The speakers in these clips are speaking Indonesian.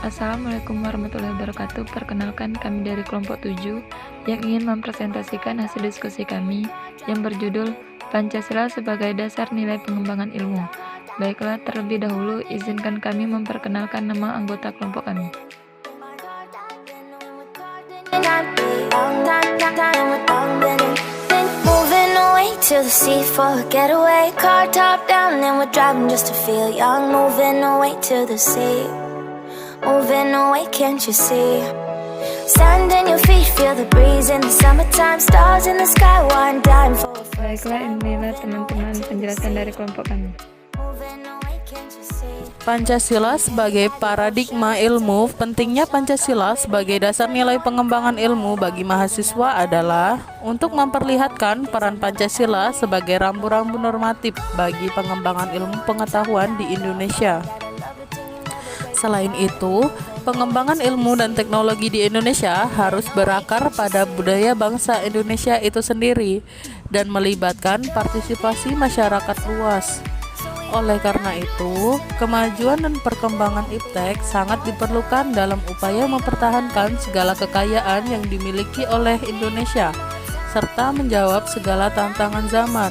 Assalamualaikum warahmatullahi wabarakatuh. Perkenalkan, kami dari kelompok 7 yang ingin mempresentasikan hasil diskusi kami yang berjudul Pancasila sebagai dasar nilai pengembangan ilmu. Baiklah, terlebih dahulu izinkan kami memperkenalkan nama anggota kelompok kami. To the sea for a getaway, car top down and we're driving just to feel young. Moving away to the sea, moving away, can't you see? Sand in your feet, feel the breeze in the summertime. Stars in the sky, one dime for a Baiklah, inilah teman-teman penjelasan dari kelompok kami. moving away, can't you see? Pancasila sebagai paradigma ilmu. Pentingnya Pancasila sebagai dasar nilai pengembangan ilmu bagi mahasiswa adalah untuk memperlihatkan peran Pancasila sebagai rambu-rambu normatif bagi pengembangan ilmu pengetahuan di Indonesia. Selain itu, pengembangan ilmu dan teknologi di Indonesia harus berakar pada budaya bangsa Indonesia itu sendiri dan melibatkan partisipasi masyarakat luas. Oleh karena itu, kemajuan dan perkembangan iptek sangat diperlukan dalam upaya mempertahankan segala kekayaan yang dimiliki oleh Indonesia, serta menjawab segala tantangan zaman.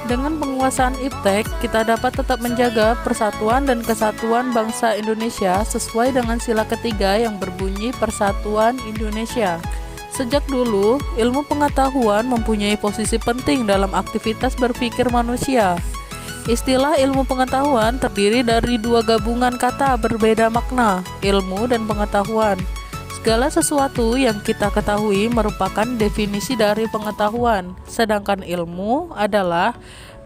Dengan penguasaan iptek, kita dapat tetap menjaga persatuan dan kesatuan bangsa Indonesia sesuai dengan sila ketiga yang berbunyi Persatuan Indonesia. Sejak dulu, ilmu pengetahuan mempunyai posisi penting dalam aktivitas berpikir manusia. Istilah ilmu pengetahuan terdiri dari dua gabungan kata berbeda makna, ilmu dan pengetahuan. Segala sesuatu yang kita ketahui merupakan definisi dari pengetahuan, sedangkan ilmu adalah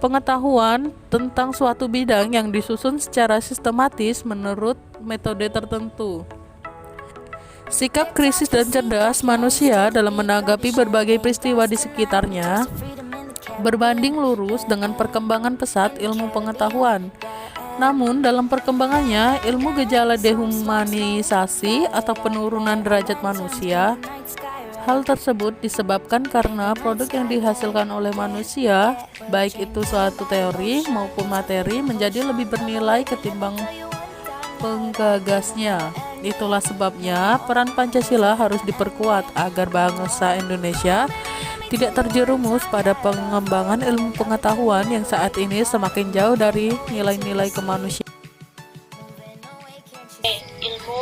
pengetahuan tentang suatu bidang yang disusun secara sistematis menurut metode tertentu. Sikap krisis dan cerdas manusia dalam menanggapi berbagai peristiwa di sekitarnya berbanding lurus dengan perkembangan pesat ilmu pengetahuan. Namun dalam perkembangannya, ilmu gejala dehumanisasi atau penurunan derajat manusia. Hal tersebut disebabkan karena produk yang dihasilkan oleh manusia, baik itu suatu teori maupun materi, menjadi lebih bernilai ketimbang penggagasnya. Itulah sebabnya peran Pancasila harus diperkuat agar bangsa Indonesia tidak terjerumus pada pengembangan ilmu pengetahuan yang saat ini semakin jauh dari nilai-nilai kemanusiaan. Ilmu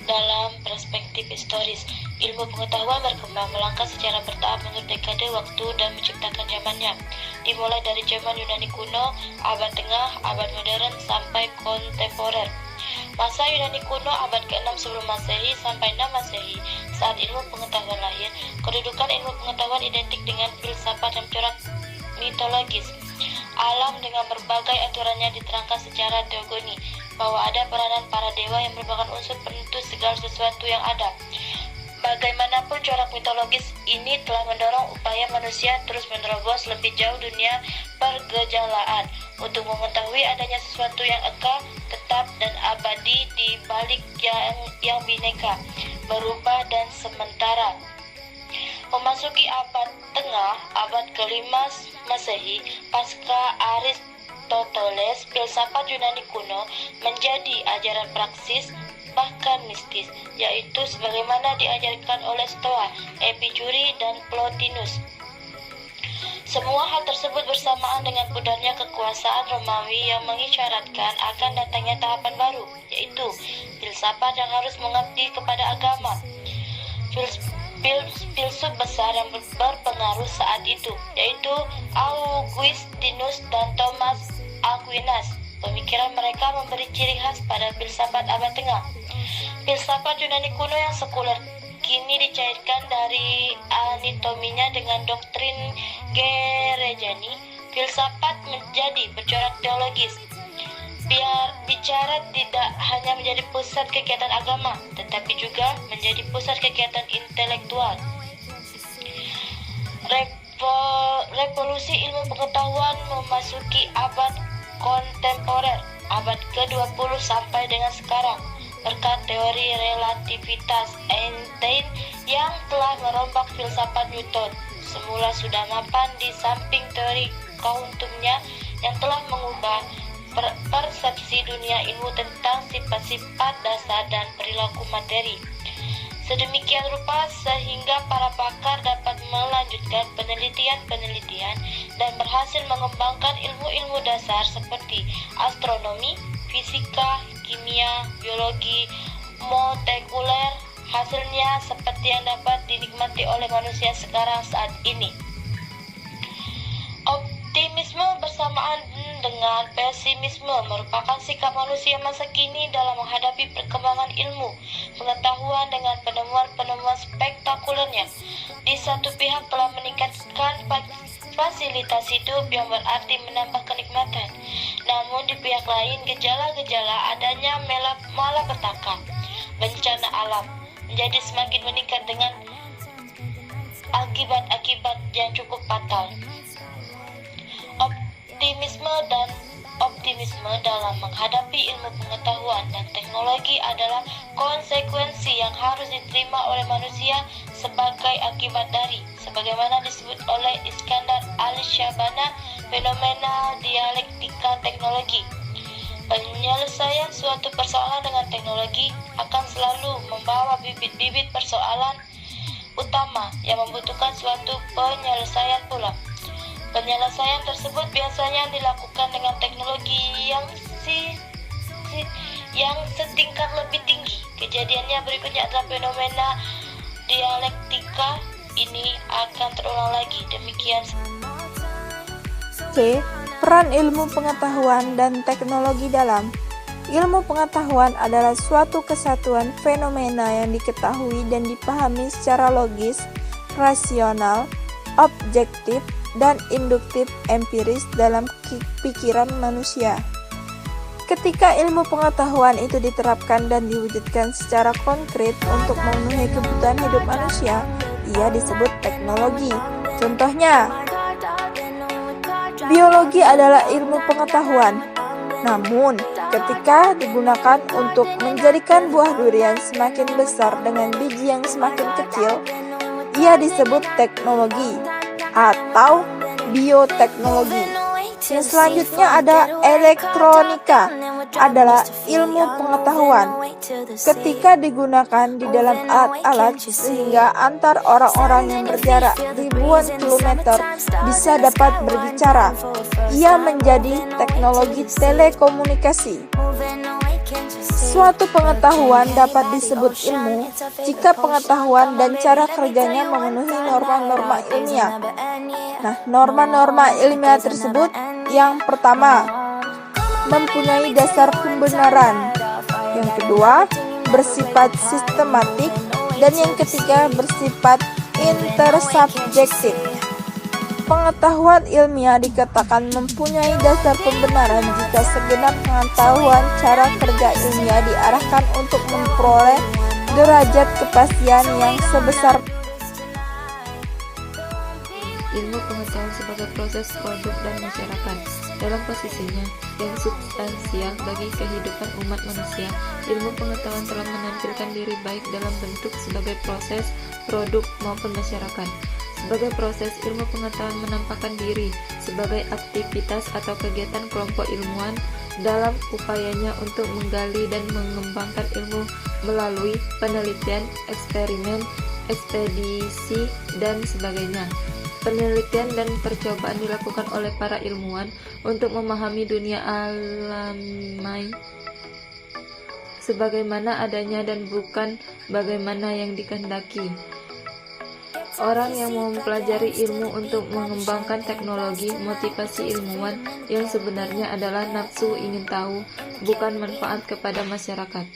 dalam perspektif historis. Ilmu pengetahuan berkembang melangkah secara bertahap menurut dekade waktu dan menciptakan zamannya. Dimulai dari zaman Yunani kuno, abad tengah, abad modern, sampai kontemporer. Masa Yunani kuno abad ke-6 sebelum Masehi sampai 6 Masehi, saat ilmu pengetahuan lahir, kedudukan ilmu pengetahuan identik dengan filsafat dan corak mitologis. Alam dengan berbagai aturannya diterangkan secara teogoni, bahwa ada peranan para dewa yang merupakan unsur penentu segala sesuatu yang ada. Bagaimanapun corak mitologis ini telah mendorong upaya manusia terus menerobos lebih jauh dunia pergejalaan untuk mengetahui adanya sesuatu yang eka, tetap, dan abadi di balik yang bineka, berubah dan sementara. Memasuki abad tengah, abad ke-5 Masehi, pasca Aristoteles, filsafat Yunani kuno menjadi ajaran praksis bahkan mistis, yaitu sebagaimana diajarkan oleh Stoa, Epicuri, dan Plotinus. Semua hal tersebut bersamaan dengan pudarnya kekuasaan Romawi yang mengisyaratkan akan datangnya tahapan baru, yaitu filsafat yang harus mengabdi kepada agama. Filsuf besar yang berpengaruh saat itu, yaitu Augustinus dan Thomas Aquinas. Pemikiran mereka memberi ciri khas pada filsafat abad tengah. Filsafat Yunani kuno yang sekuler kini dicairkan dari anatominya dengan doktrin gerejani. Filsafat menjadi bercorak teologis. Bicara tidak hanya menjadi pusat kegiatan agama, tetapi juga menjadi pusat kegiatan intelektual. Revolusi ilmu pengetahuan memasuki abad kontemporer, abad ke-20 sampai dengan sekarang, berkat teori relativitas Einstein yang telah merombak filsafat Newton. Semula sudah mapan di samping teori kuantumnya yang telah mengubah persepsi dunia ilmu tentang sifat-sifat dasar dan perilaku materi. Sedemikian rupa sehingga para pakar dapat melanjutkan penelitian-penelitian dan berhasil mengembangkan ilmu-ilmu dasar seperti astronomi, fisika, kimia, biologi, molekuler. Hasilnya seperti yang dapat dinikmati oleh manusia sekarang saat ini. Optimisme bersamaan dengan pesimisme merupakan sikap manusia masa kini dalam menghadapi perkembangan ilmu pengetahuan dengan penemuan-penemuan spektakulernya. Di satu pihak telah meningkatkan fasilitas hidup yang berarti menambah kenikmatan. Namun di pihak lain gejala-gejala adanya malapetaka, bencana alam menjadi semakin meningkat dengan akibat-akibat yang cukup fatal. Optimisme dalam menghadapi ilmu pengetahuan dan teknologi adalah konsekuensi yang harus diterima oleh manusia sebagai akibat dari, sebagaimana disebut oleh Iskandar Al-Syabana, fenomena dialektika teknologi. Penyelesaian suatu persoalan dengan teknologi akan selalu membawa bibit-bibit persoalan utama yang membutuhkan suatu penyelesaian pula. Penyelesaian tersebut biasanya dilakukan dengan teknologi yang setingkat lebih tinggi. Kejadiannya berikutnya adalah fenomena dialektika ini akan terulang lagi. Demikian. C. Peran ilmu pengetahuan dan teknologi dalam. Ilmu pengetahuan adalah suatu kesatuan fenomena yang diketahui dan dipahami secara logis, rasional, objektif, dan induktif empiris dalam pikiran manusia. Ketika ilmu pengetahuan itu diterapkan dan diwujudkan secara konkret untuk memenuhi kebutuhan hidup manusia, ia disebut teknologi. Contohnya, biologi adalah ilmu pengetahuan. Namun, ketika digunakan untuk menjadikan buah durian semakin besar dengan biji yang semakin kecil, ia disebut teknologi atau bioteknologi. Yang selanjutnya ada elektronika, adalah ilmu pengetahuan. Ketika digunakan di dalam alat-alat sehingga antar orang-orang yang berjarak ribuan kilometer bisa dapat berbicara, ia menjadi teknologi telekomunikasi. Suatu pengetahuan dapat disebut ilmu jika pengetahuan dan cara kerjanya memenuhi norma-norma ilmiah. Nah, norma-norma ilmiah tersebut yang pertama, mempunyai dasar pembenaran. Yang kedua, bersifat sistematik. Dan yang ketiga, bersifat intersubjektif. Pengetahuan ilmiah dikatakan mempunyai dasar pembenaran jika segenap pengetahuan cara kerja ilmiah diarahkan untuk memperoleh derajat kepastian yang sebesar. Ilmu pengetahuan sebagai proses produk dan masyarakat. Dalam posisinya yang substansial bagi kehidupan umat manusia, ilmu pengetahuan telah menampilkan diri baik dalam bentuk sebagai proses, produk maupun masyarakat. Sebagai proses, ilmu pengetahuan menampakkan diri sebagai aktivitas atau kegiatan kelompok ilmuwan dalam upayanya untuk menggali dan mengembangkan ilmu melalui penelitian, eksperimen, ekspedisi, dan sebagainya. Penelitian dan percobaan dilakukan oleh para ilmuwan untuk memahami dunia alami sebagaimana adanya dan bukan bagaimana yang dikehendaki. Orang yang mau mempelajari ilmu untuk mengembangkan teknologi, motivasi ilmuwan yang sebenarnya adalah nafsu ingin tahu, bukan manfaat kepada masyarakat.